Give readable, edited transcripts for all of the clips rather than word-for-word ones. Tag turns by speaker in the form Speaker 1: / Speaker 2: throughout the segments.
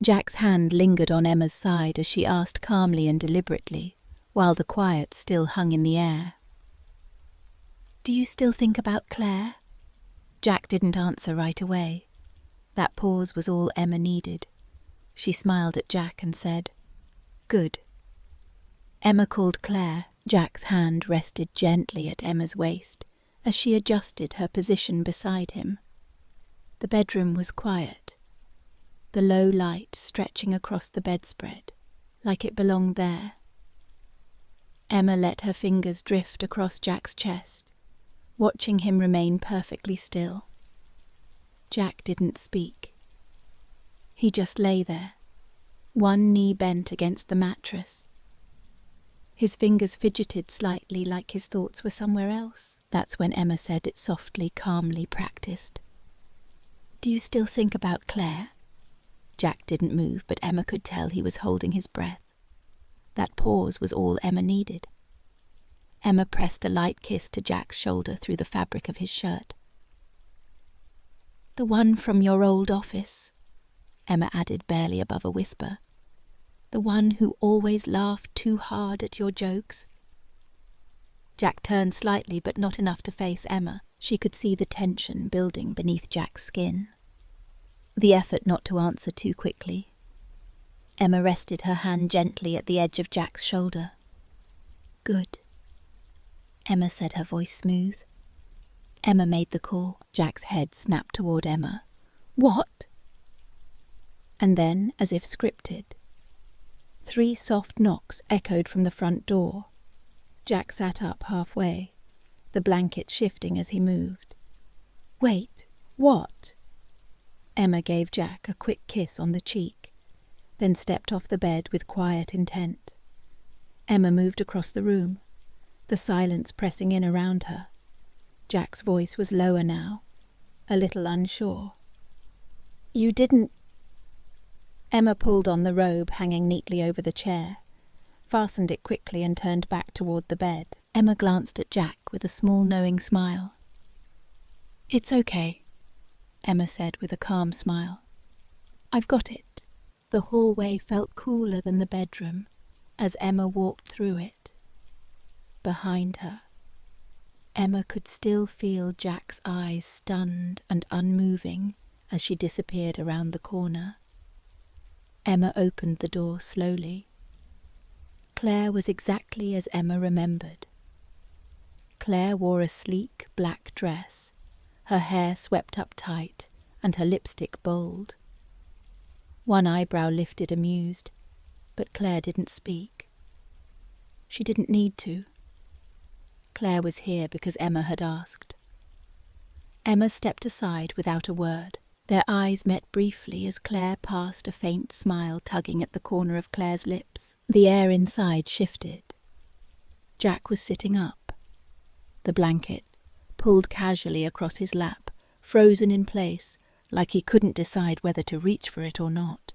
Speaker 1: Jack's hand lingered on Emma's side as she asked calmly and deliberately, while the quiet still hung in the air. "Do you still think about Claire?" Jack didn't answer right away. That pause was all Emma needed. She smiled at Jack and said, "Good." Emma called Claire. Jack's hand rested gently at Emma's waist as she adjusted her position beside him. The bedroom was quiet, the low light stretching across the bedspread, like it belonged there. Emma let her fingers drift across Jack's chest, watching him remain perfectly still. Jack didn't speak. He just lay there, one knee bent against the mattress. His fingers fidgeted slightly like his thoughts were somewhere else. That's when Emma said it softly, calmly, practiced. "Do you still think about Claire?" Jack didn't move, but Emma could tell he was holding his breath. That pause was all Emma needed. Emma pressed a light kiss to Jack's shoulder through the fabric of his shirt. "The one from your old office," Emma added barely above a whisper. "The one who always laughed too hard at your jokes." Jack turned slightly, but not enough to face Emma. She could see the tension building beneath Jack's skin. The effort not to answer too quickly. Emma rested her hand gently at the edge of Jack's shoulder. "Good," Emma said, her voice smooth. Emma made the call. Jack's head snapped toward Emma. "What?" And then, as if scripted, 3 soft knocks echoed from the front door. Jack sat up halfway, the blanket shifting as he moved. "Wait, what?" Emma gave Jack a quick kiss on the cheek, then stepped off the bed with quiet intent. Emma moved across the room, the silence pressing in around her. Jack's voice was lower now, a little unsure. "You didn't—" Emma pulled on the robe hanging neatly over the chair, fastened it quickly and turned back toward the bed. Emma glanced at Jack with a small knowing smile. "It's okay," Emma said with a calm smile. "I've got it." The hallway felt cooler than the bedroom as Emma walked through it. Behind her, Emma could still feel Jack's eyes stunned and unmoving as she disappeared around the corner. Emma opened the door slowly. Claire was exactly as Emma remembered. Claire wore a sleek black dress, her hair swept up tight and her lipstick bold. One eyebrow lifted amused, but Claire didn't speak. She didn't need to. Claire was here because Emma had asked. Emma stepped aside without a word. Their eyes met briefly as Claire passed, a faint smile tugging at the corner of Claire's lips. The air inside shifted. Jack was sitting up. The blanket, pulled casually across his lap, frozen in place, like he couldn't decide whether to reach for it or not.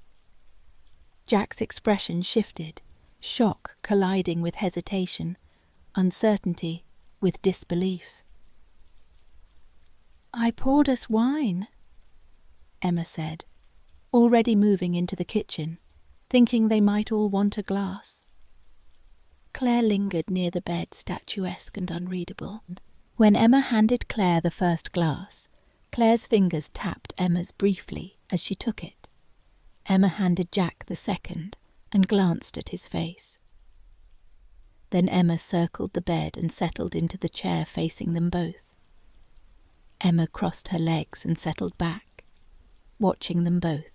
Speaker 1: Jack's expression shifted, shock colliding with hesitation, uncertainty with disbelief. "I poured us wine," Emma said, already moving into the kitchen, thinking they might all want a glass. Claire lingered near the bed, statuesque and unreadable. When Emma handed Claire the first glass, Claire's fingers tapped Emma's briefly as she took it. Emma handed Jack the second and glanced at his face. Then Emma circled the bed and settled into the chair facing them both. Emma crossed her legs and settled back, watching them both.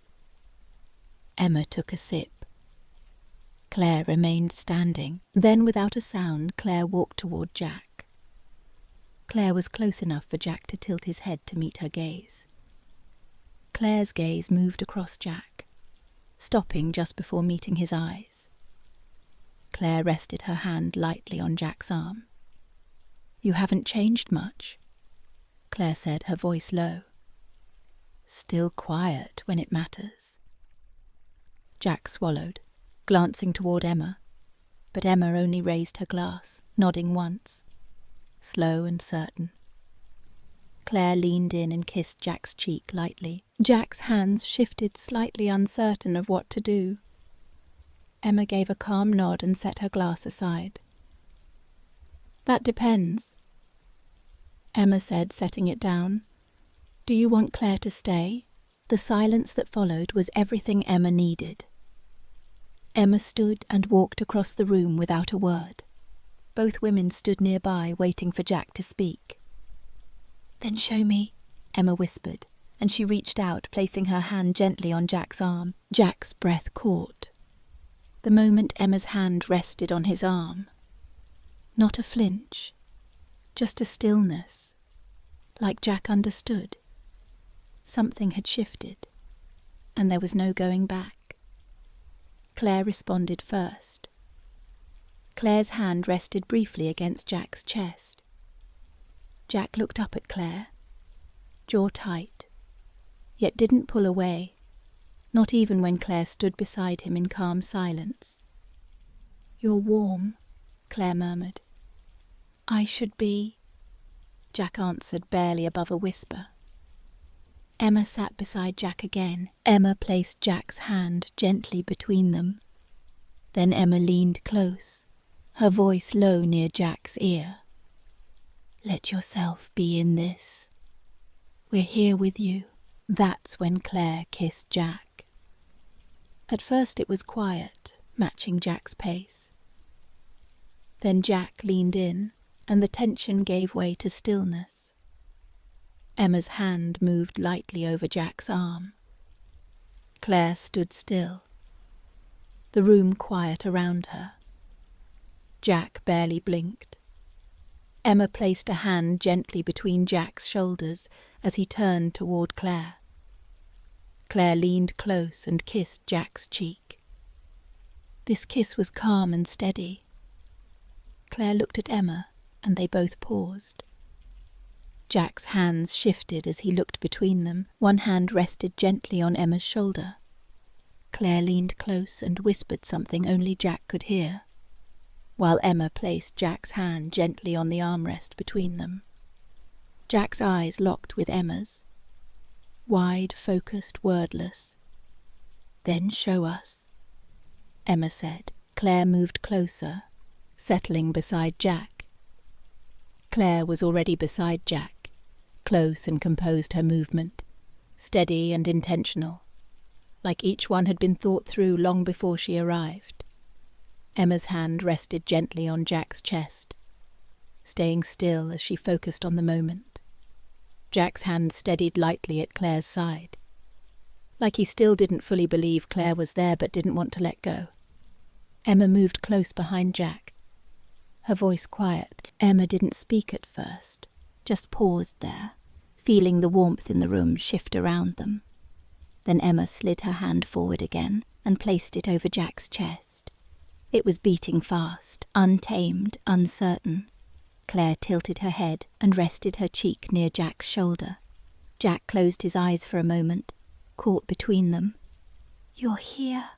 Speaker 1: Emma took a sip. Claire remained standing. Then, without a sound, Claire walked toward Jack. Claire was close enough for Jack to tilt his head to meet her gaze. Claire's gaze moved across Jack, stopping just before meeting his eyes. Claire rested her hand lightly on Jack's arm. "You haven't changed much," Claire said, her voice low. "Still quiet when it matters." Jack swallowed, glancing toward Emma, but Emma only raised her glass, nodding once, slow and certain. Claire leaned in and kissed Jack's cheek lightly. Jack's hands shifted, slightly uncertain of what to do. Emma gave a calm nod and set her glass aside. "That depends," Emma said, setting it down. "Do you want Claire to stay?" The silence that followed was everything Emma needed. Emma stood and walked across the room without a word. Both women stood nearby, waiting for Jack to speak. "Then show me," Emma whispered, and she reached out, placing her hand gently on Jack's arm. Jack's breath caught. The moment Emma's hand rested on his arm, not a flinch, just a stillness, like Jack understood. Something had shifted, and there was no going back. Claire responded first. Claire's hand rested briefly against Jack's chest. Jack looked up at Claire, jaw tight, yet didn't pull away, not even when Claire stood beside him in calm silence. "You're warm," Claire murmured. "I should be," Jack answered, barely above a whisper. Emma sat beside Jack again. Emma placed Jack's hand gently between them. Then Emma leaned close, her voice low near Jack's ear. "Let yourself be in this. We're here with you." That's when Claire kissed Jack. At first it was quiet, matching Jack's pace. Then Jack leaned in, and the tension gave way to stillness. Emma's hand moved lightly over Jack's arm. Claire stood still, the room quiet around her. Jack barely blinked. Emma placed a hand gently between Jack's shoulders as he turned toward Claire. Claire leaned close and kissed Jack's cheek. This kiss was calm and steady. Claire looked at Emma, and they both paused. Jack's hands shifted as he looked between them. One hand rested gently on Emma's shoulder. Claire leaned close and whispered something only Jack could hear, while Emma placed Jack's hand gently on the armrest between them. Jack's eyes locked with Emma's, wide, focused, wordless. "Then show us," Emma said. Claire moved closer, settling beside Jack. Claire was already beside Jack, close and composed her movement, steady and intentional, like each one had been thought through long before she arrived. Emma's hand rested gently on Jack's chest, staying still as she focused on the moment. Jack's hand steadied lightly at Claire's side, like he still didn't fully believe Claire was there but didn't want to let go. Emma moved close behind Jack, her voice quiet. Emma didn't speak at first, just paused there, feeling the warmth in the room shift around them. Then Emma slid her hand forward again and placed it over Jack's chest. It was beating fast, untamed, uncertain. Claire tilted her head and rested her cheek near Jack's shoulder. Jack closed his eyes for a moment, caught between them. "You're here,"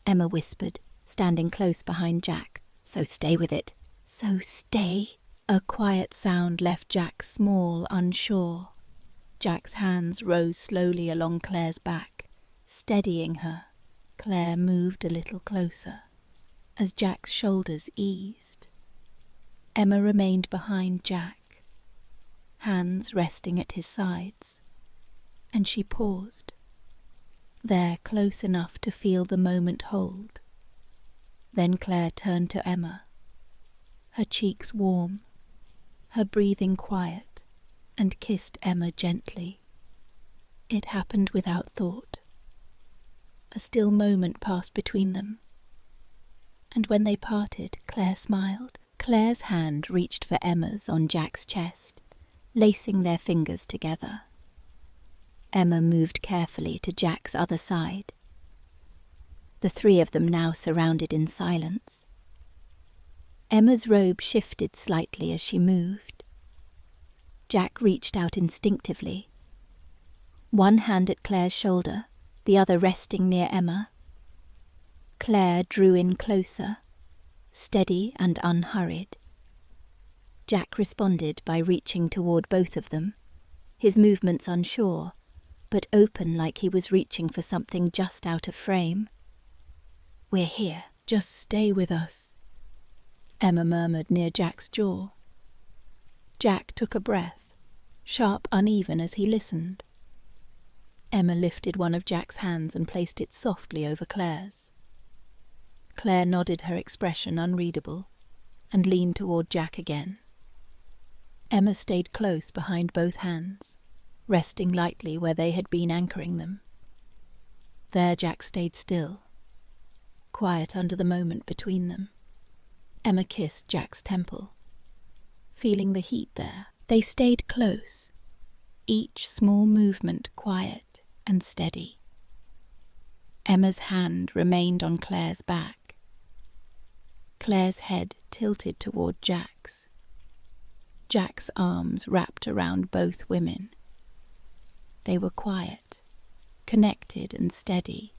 Speaker 1: Emma whispered, standing close behind Jack. "So stay with it." "So stay." A quiet sound left Jack small, unsure. Jack's hands rose slowly along Claire's back, steadying her. Claire moved a little closer as Jack's shoulders eased. Emma remained behind Jack, hands resting at his sides, and she paused, there close enough to feel the moment hold. Then Claire turned to Emma, her cheeks warm, her breathing quiet, and kissed Emma gently. It happened without thought. A still moment passed between them, and when they parted, Claire smiled. Claire's hand reached for Emma's on Jack's chest, lacing their fingers together. Emma moved carefully to Jack's other side. The three of them now surrounded in silence. Emma's robe shifted slightly as she moved. Jack reached out instinctively, one hand at Claire's shoulder, the other resting near Emma. Claire drew in closer, steady and unhurried. Jack responded by reaching toward both of them, his movements unsure, but open like he was reaching for something just out of frame. "We're here. Just stay with us," Emma murmured near Jack's jaw. Jack took a breath, sharp, uneven as he listened. Emma lifted one of Jack's hands and placed it softly over Claire's. Claire nodded, her expression unreadable, and leaned toward Jack again. Emma stayed close behind both hands, resting lightly where they had been anchoring them. There Jack stayed still, quiet under the moment between them. Emma kissed Jack's temple, feeling the heat there. They stayed close, each small movement quiet and steady. Emma's hand remained on Claire's back. Claire's head tilted toward Jack's. Jack's arms wrapped around both women. They were quiet, connected and steady.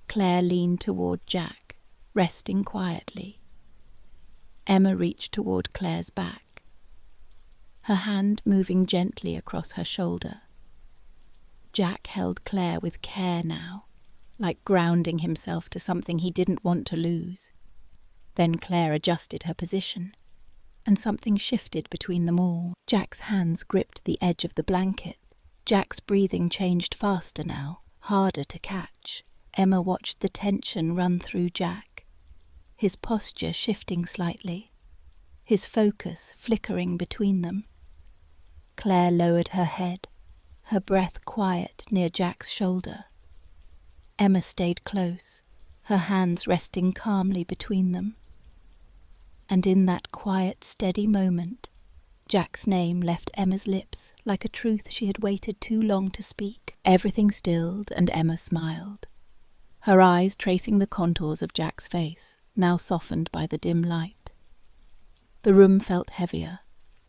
Speaker 1: Claire leaned toward Jack, resting quietly. Emma reached toward Claire's back, her hand moving gently across her shoulder. Jack held Claire with care now, like grounding himself to something he didn't want to lose. Then Claire adjusted her position, and something shifted between them all. Jack's hands gripped the edge of the blanket. Jack's breathing changed faster now, harder to catch. Emma watched the tension run through Jack, his posture shifting slightly, his focus flickering between them. Claire lowered her head, her breath quiet near Jack's shoulder. Emma stayed close, her hands resting calmly between them. And in that quiet, steady moment, Jack's name left Emma's lips like a truth she had waited too long to speak. Everything stilled, and Emma smiled, her eyes tracing the contours of Jack's face, now softened by the dim light. The room felt heavier,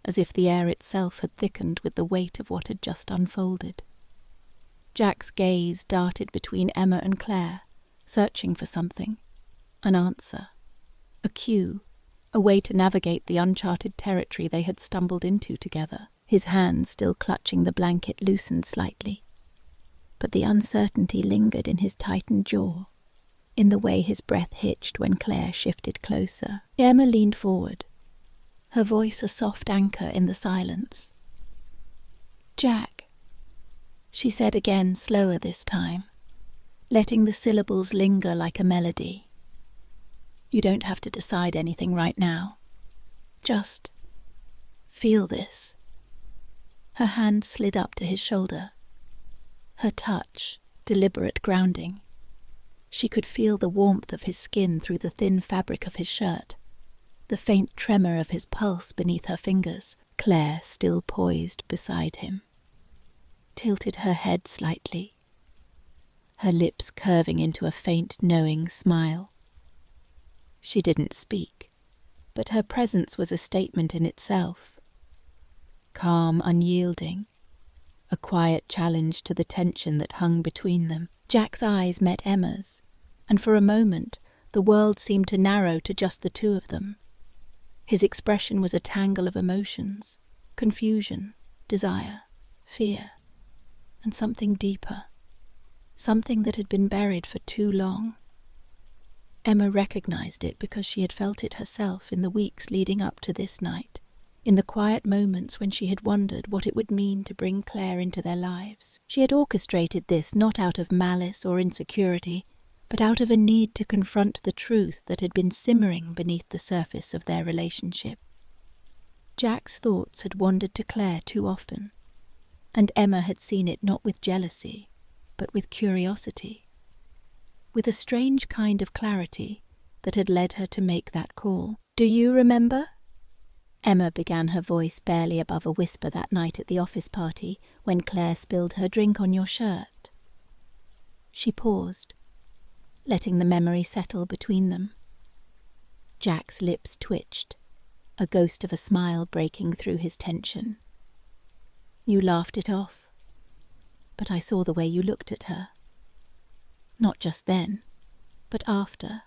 Speaker 1: as if the air itself had thickened with the weight of what had just unfolded. Jack's gaze darted between Emma and Claire, searching for something, an answer, a cue, a way to navigate the uncharted territory they had stumbled into together. His hand, still clutching the blanket, loosened slightly, but the uncertainty lingered in his tightened jaw, in the way his breath hitched when Claire shifted closer. Emma leaned forward, her voice a soft anchor in the silence. "Jack," she said again, slower this time, letting the syllables linger like a melody. "You don't have to decide anything right now. Just feel this." Her hand slid up to his shoulder, her touch deliberate grounding. She could feel the warmth of his skin through the thin fabric of his shirt, the faint tremor of his pulse beneath her fingers. Claire, still poised beside him, tilted her head slightly, her lips curving into a faint, knowing smile. She didn't speak, but her presence was a statement in itself. Calm, unyielding, a quiet challenge to the tension that hung between them. Jack's eyes met Emma's, and for a moment the world seemed to narrow to just the two of them. His expression was a tangle of emotions, confusion, desire, fear, and something deeper, something that had been buried for too long. Emma recognized it because she had felt it herself in the weeks leading up to this night, in the quiet moments when she had wondered what it would mean to bring Claire into their lives. She had orchestrated this not out of malice or insecurity, but out of a need to confront the truth that had been simmering beneath the surface of their relationship. Jack's thoughts had wandered to Claire too often, and Emma had seen it not with jealousy, but with curiosity, with a strange kind of clarity that had led her to make that call. "Do you remember?" Emma began, her voice barely above a whisper, that night at the office party when Claire spilled her drink on your shirt. She paused, letting the memory settle between them. Jack's lips twitched, a ghost of a smile breaking through his tension. "You laughed it off, but I saw the way you looked at her. Not just then, but after,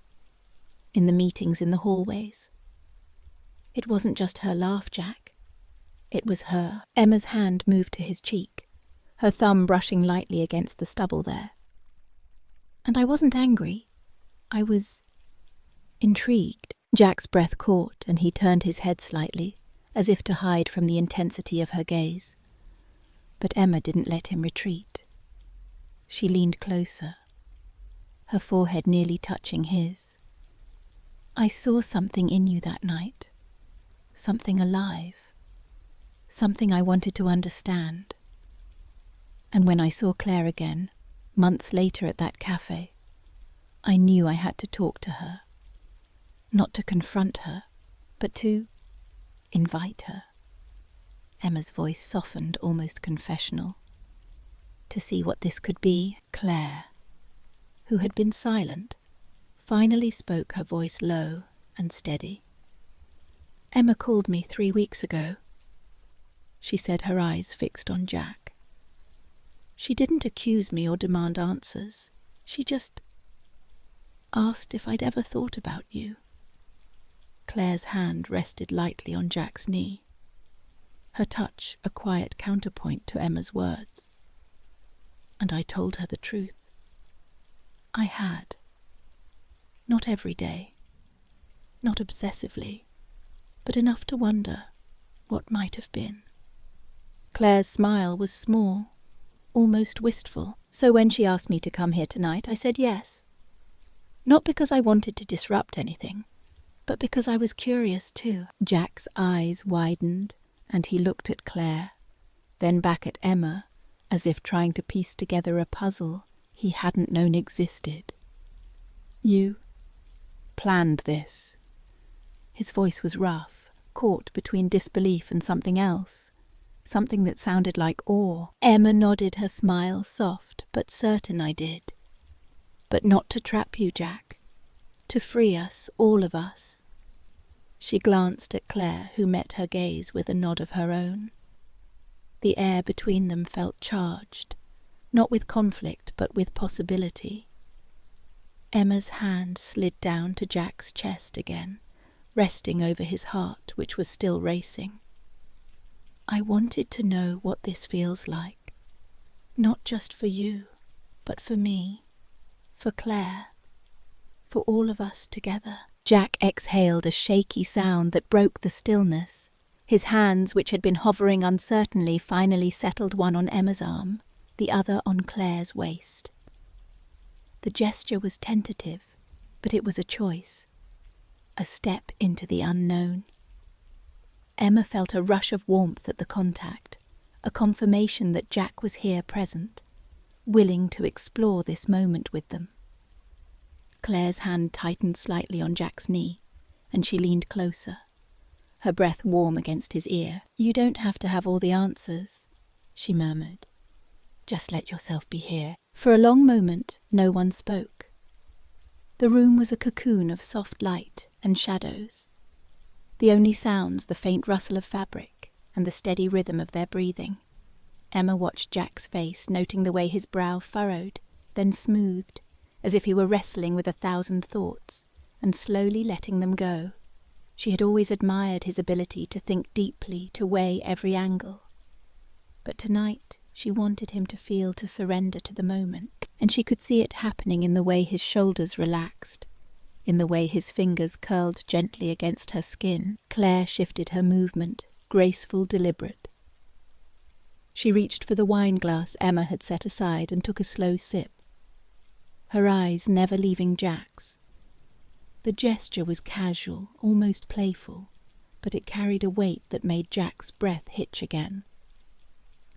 Speaker 1: in the meetings in the hallways. It wasn't just her laugh, Jack. It was her." Emma's hand moved to his cheek, her thumb brushing lightly against the stubble there. And I wasn't angry. I was intrigued. Jack's breath caught, and he turned his head slightly, as if to hide from the intensity of her gaze. But Emma didn't let him retreat. She leaned closer, her forehead nearly touching his. I saw something in you that night, something alive, something I wanted to understand. And when I saw Claire again, months later at that cafe, I knew I had to talk to her. Not to confront her, but to invite her. Emma's voice softened, almost confessional. To see what this could be, Claire, who had been silent, finally spoke, her voice low and steady. Emma called me 3 weeks ago, she said, her eyes fixed on Jack. She didn't accuse me or demand answers. She just asked if I'd ever thought about you. Claire's hand rested lightly on Jack's knee, her touch a quiet counterpoint to Emma's words. And I told her the truth. I had. Not every day, not obsessively, but enough to wonder what might have been. Claire's smile was small, almost wistful, so when she asked me to come here tonight, I said yes. Not because I wanted to disrupt anything, but because I was curious too. Jack's eyes widened, and he looked at Claire, then back at Emma, as if trying to piece together a puzzle he hadn't known existed. You planned this. His voice was rough, caught between disbelief and something else, something that sounded like awe. Emma nodded, her smile soft but certain. I did. But not to trap you, Jack. To free us, all of us. She glanced at Claire, who met her gaze with a nod of her own. The air between them felt charged, not with conflict but with possibility. Emma's hand slid down to Jack's chest again, resting over his heart, which was still racing. I wanted to know what this feels like, not just for you, but for me, for Claire, for all of us together. Jack exhaled a shaky sound that broke the stillness. His hands, which had been hovering uncertainly, finally settled, one on Emma's arm, the other on Claire's waist. The gesture was tentative, but it was a choice, a step into the unknown. Emma felt a rush of warmth at the contact, a confirmation that Jack was here present, willing to explore this moment with them. Claire's hand tightened slightly on Jack's knee, and she leaned closer, her breath warm against his ear. You don't have to have all the answers, she murmured. Just let yourself be here. For a long moment, no one spoke. The room was a cocoon of soft light and shadows. The only sounds, the faint rustle of fabric and the steady rhythm of their breathing. Emma watched Jack's face, noting the way his brow furrowed, then smoothed, as if he were wrestling with 1,000 thoughts, and slowly letting them go. She had always admired his ability to think deeply, to weigh every angle. But tonight she wanted him to feel, to surrender to the moment, and she could see it happening in the way his shoulders relaxed, in the way his fingers curled gently against her skin. Claire shifted her movement, graceful, deliberate. She reached for the wine glass Emma had set aside and took a slow sip, her eyes never leaving Jack's. The gesture was casual, almost playful, but it carried a weight that made Jack's breath hitch again.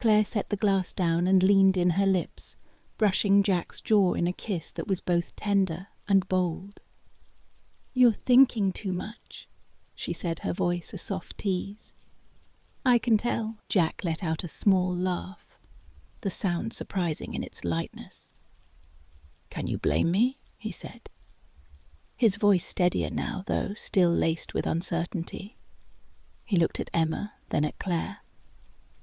Speaker 1: Claire set the glass down and leaned in her lips, brushing Jack's jaw in a kiss that was both tender and bold. You're thinking too much, she said, her voice a soft tease. I can tell. Jack let out a small laugh, the sound surprising in its lightness. Can you blame me? He said. His voice steadier now, though still laced with uncertainty. He looked at Emma, then at Claire,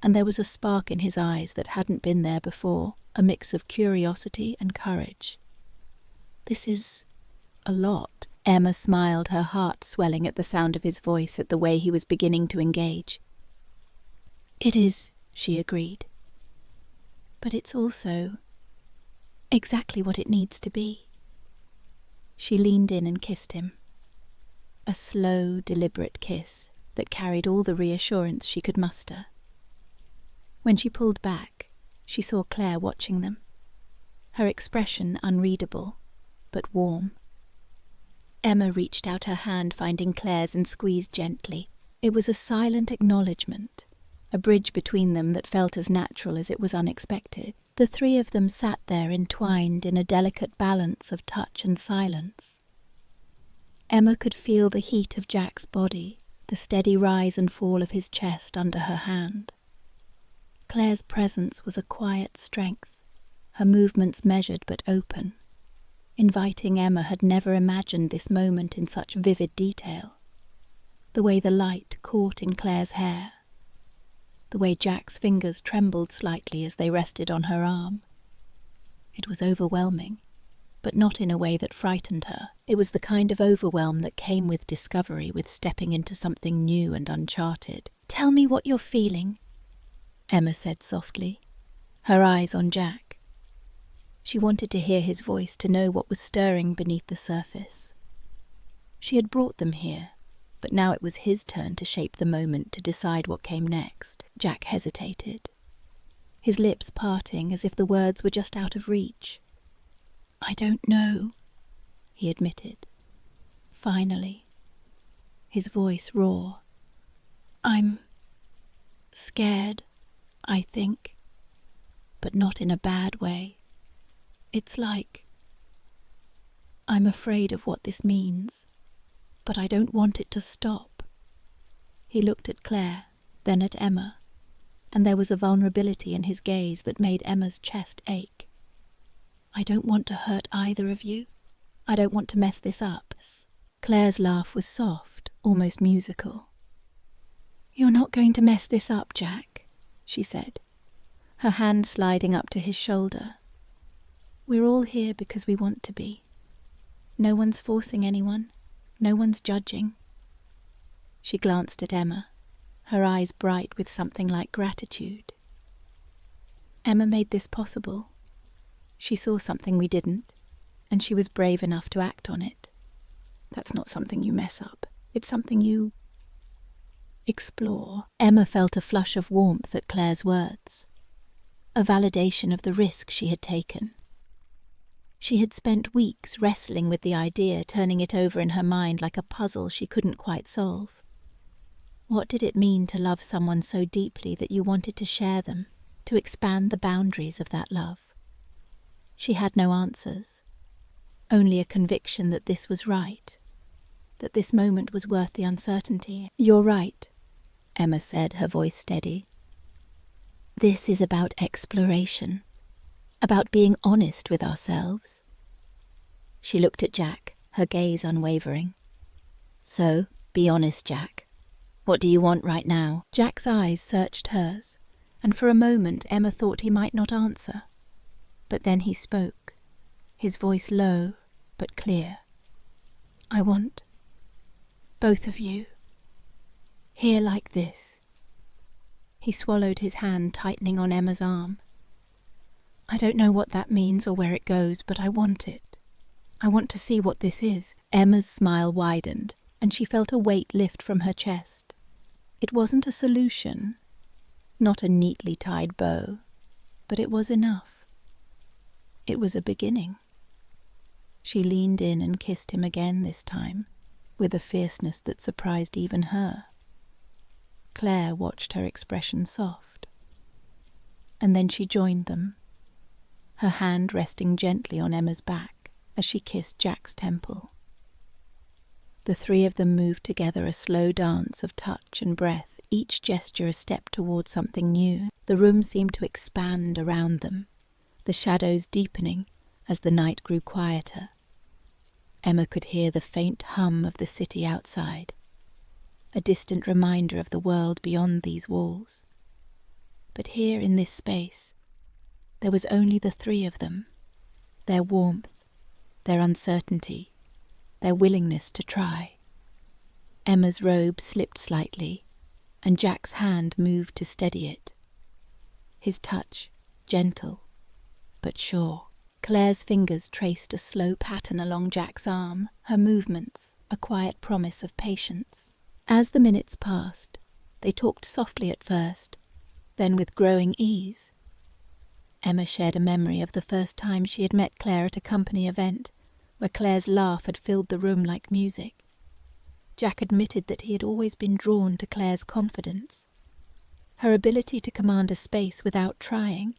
Speaker 1: and there was a spark in his eyes that hadn't been there before, a mix of curiosity and courage. This is a lot. Emma smiled, her heart swelling at the sound of his voice, at the way he was beginning to engage. It is, she agreed. but it's also exactly what it needs to be. She leaned in and kissed him. A slow, deliberate kiss that carried all the reassurance she could muster. When she pulled back, she saw Claire watching them, her expression unreadable, but warm. Emma reached out her hand, finding Claire's, and squeezed gently. It was a silent acknowledgement, a bridge between them that felt as natural as it was unexpected. The three of them sat there entwined in a delicate balance of touch and silence. Emma could feel the heat of Jack's body, the steady rise and fall of his chest under her hand. Claire's presence was a quiet strength, her movements measured but open. Inviting Emma had never imagined this moment in such vivid detail. The way the light caught in Claire's hair, the way Jack's fingers trembled slightly as they rested on her arm. It was overwhelming, but not in a way that frightened her. It was the kind of overwhelm that came with discovery, with stepping into something new and uncharted. "Tell me what you're feeling," Emma said softly, her eyes on Jack. She wanted to hear his voice, to know what was stirring beneath the surface. She had brought them here, but now it was his turn to shape the moment, to decide what came next. Jack hesitated, his lips parting as if the words were just out of reach. "I don't know," he admitted. Finally, his voice raw. "I'm scared, I think, but not in a bad way. It's like I'm afraid of what this means, but I don't want it to stop." He looked at Claire, then at Emma, and there was a vulnerability in his gaze that made Emma's chest ache. "I don't want to hurt either of you. I don't want to mess this up." Claire's laugh was soft, almost musical. "You're not going to mess this up, Jack," she said, her hand sliding up to his shoulder. "We're all here because we want to be. No one's forcing anyone. No one's judging." She glanced at Emma, her eyes bright with something like gratitude. "Emma made this possible. She saw something we didn't, and she was brave enough to act on it. That's not something you mess up. It's something you explore." Emma felt a flush of warmth at Claire's words, a validation of the risk she had taken. She had spent weeks wrestling with the idea, turning it over in her mind like a puzzle she couldn't quite solve. What did it mean to love someone so deeply that you wanted to share them, to expand the boundaries of that love? She had no answers, only a conviction that this was right, that this moment was worth the uncertainty. "You're right," Emma said, her voice steady. "This is about exploration, about being honest with ourselves." She looked at Jack, her gaze unwavering. "So, be honest, Jack. What do you want right now?" Jack's eyes searched hers, and for a moment Emma thought he might not answer. But then he spoke, his voice low but clear. "I want both of you here like this." He swallowed his hand, tightening on Emma's arm. "I don't know what that means or where it goes, but I want it. I want to see what this is." Emma's smile widened, and she felt a weight lift from her chest. It wasn't a solution, not a neatly tied bow, but it was enough. It was a beginning. She leaned in and kissed him again this time, with a fierceness that surprised even her. Claire watched her expression soft. And then she joined them, her hand resting gently on Emma's back as she kissed Jack's temple. The three of them moved together, a slow dance of touch and breath, each gesture a step toward something new. The room seemed to expand around them, the shadows deepening as the night grew quieter. Emma could hear the faint hum of the city outside, a distant reminder of the world beyond these walls. But here in this space, there was only the three of them, their warmth, their uncertainty, their willingness to try. Emma's robe slipped slightly, and Jack's hand moved to steady it. His touch, gentle, but sure. Claire's fingers traced a slow pattern along Jack's arm, her movements a quiet promise of patience. As the minutes passed, they talked softly at first, then with growing ease. Emma shared a memory of the first time she had met Claire at a company event, where Claire's laugh had filled the room like music. Jack admitted that he had always been drawn to Claire's confidence, her ability to command a space without trying.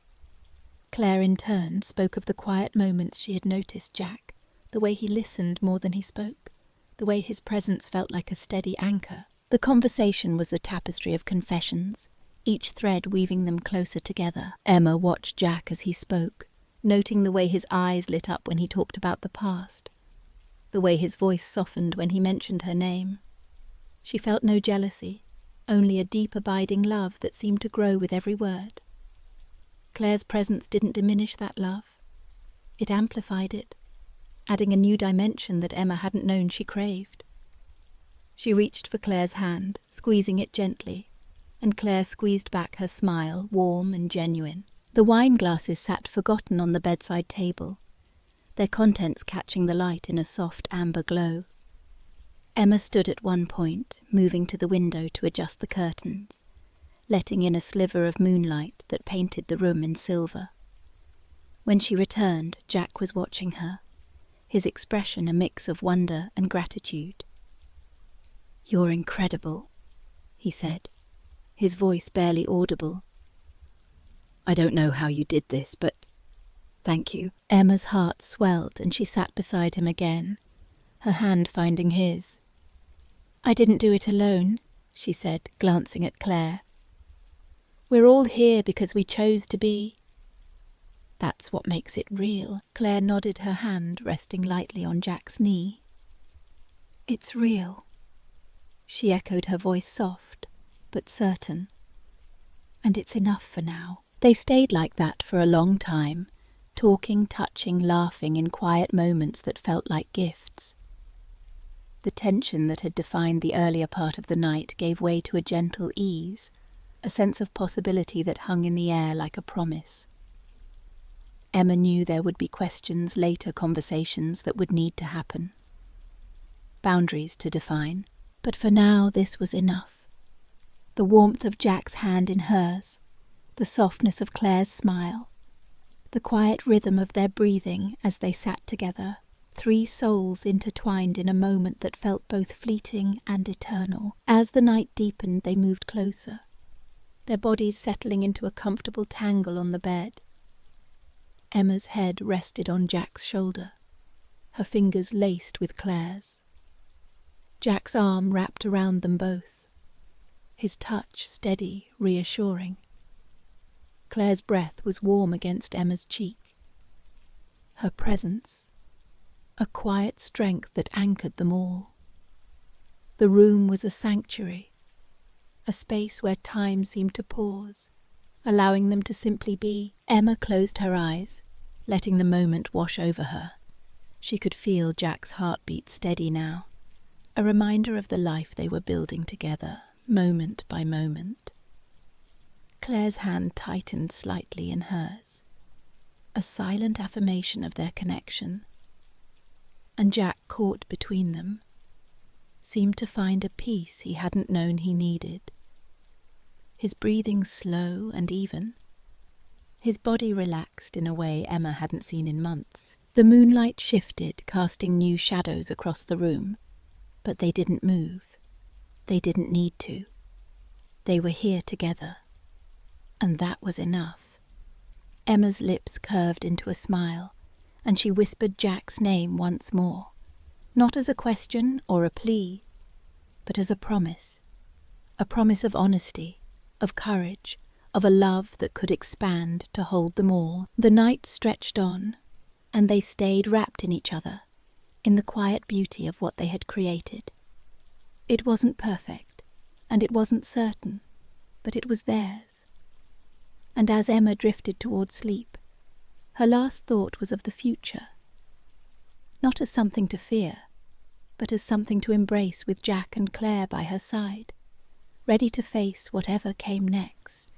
Speaker 1: Claire in turn spoke of the quiet moments she had noticed Jack, the way he listened more than he spoke, the way his presence felt like a steady anchor. The conversation was a tapestry of confessions, each thread weaving them closer together. Emma watched Jack as he spoke, noting the way his eyes lit up when he talked about the past, the way his voice softened when he mentioned her name. She felt no jealousy, only a deep abiding love that seemed to grow with every word. Claire's presence didn't diminish that love. It amplified it, adding a new dimension that Emma hadn't known she craved. She reached for Claire's hand, squeezing it gently, and Claire squeezed back her smile, warm and genuine. The wine glasses sat forgotten on the bedside table, their contents catching the light in a soft amber glow. Emma stood at one point, moving to the window to adjust the curtains, letting in a sliver of moonlight that painted the room in silver. When she returned, Jack was watching her, his expression a mix of wonder and gratitude. "You're incredible," he said, his voice barely audible. "I don't know how you did this, but thank you." Emma's heart swelled and she sat beside him again, her hand finding his. "I didn't do it alone," she said, glancing at Claire. "We're all here because we chose to be. That's what makes it real." Claire nodded, her hand resting lightly on Jack's knee. "It's real," she echoed, her voice soft, but certain. "And it's enough for now." They stayed like that for a long time, talking, touching, laughing in quiet moments that felt like gifts. The tension that had defined the earlier part of the night gave way to a gentle ease, a sense of possibility that hung in the air like a promise. Emma knew there would be questions, later conversations that would need to happen, boundaries to define, but for now this was enough. The warmth of Jack's hand in hers, the softness of Claire's smile, the quiet rhythm of their breathing as they sat together, three souls intertwined in a moment that felt both fleeting and eternal. As the night deepened, they moved closer, their bodies settling into a comfortable tangle on the bed. Emma's head rested on Jack's shoulder, her fingers laced with Claire's. Jack's arm wrapped around them both, his touch steady, reassuring. Claire's breath was warm against Emma's cheek. Her presence, a quiet strength that anchored them all. The room was a sanctuary, a space where time seemed to pause, allowing them to simply be. Emma closed her eyes, letting the moment wash over her. She could feel Jack's heartbeat steady now, a reminder of the life they were building together, moment by moment. Claire's hand tightened slightly in hers, a silent affirmation of their connection. And Jack, caught between them, seemed to find a peace he hadn't known he needed. His breathing slow and even, his body relaxed in a way Emma hadn't seen in months. The moonlight shifted, casting new shadows across the room, but they didn't move. They didn't need to. They were here together, and that was enough. Emma's lips curved into a smile, and she whispered Jack's name once more, not as a question or a plea, but as a promise of honesty, of courage, of a love that could expand to hold them all. The night stretched on, and they stayed wrapped in each other, in the quiet beauty of what they had created. It wasn't perfect, and it wasn't certain, but it was theirs. And as Emma drifted toward sleep, her last thought was of the future, not as something to fear, but as something to embrace with Jack and Claire by her side, ready to face whatever came next.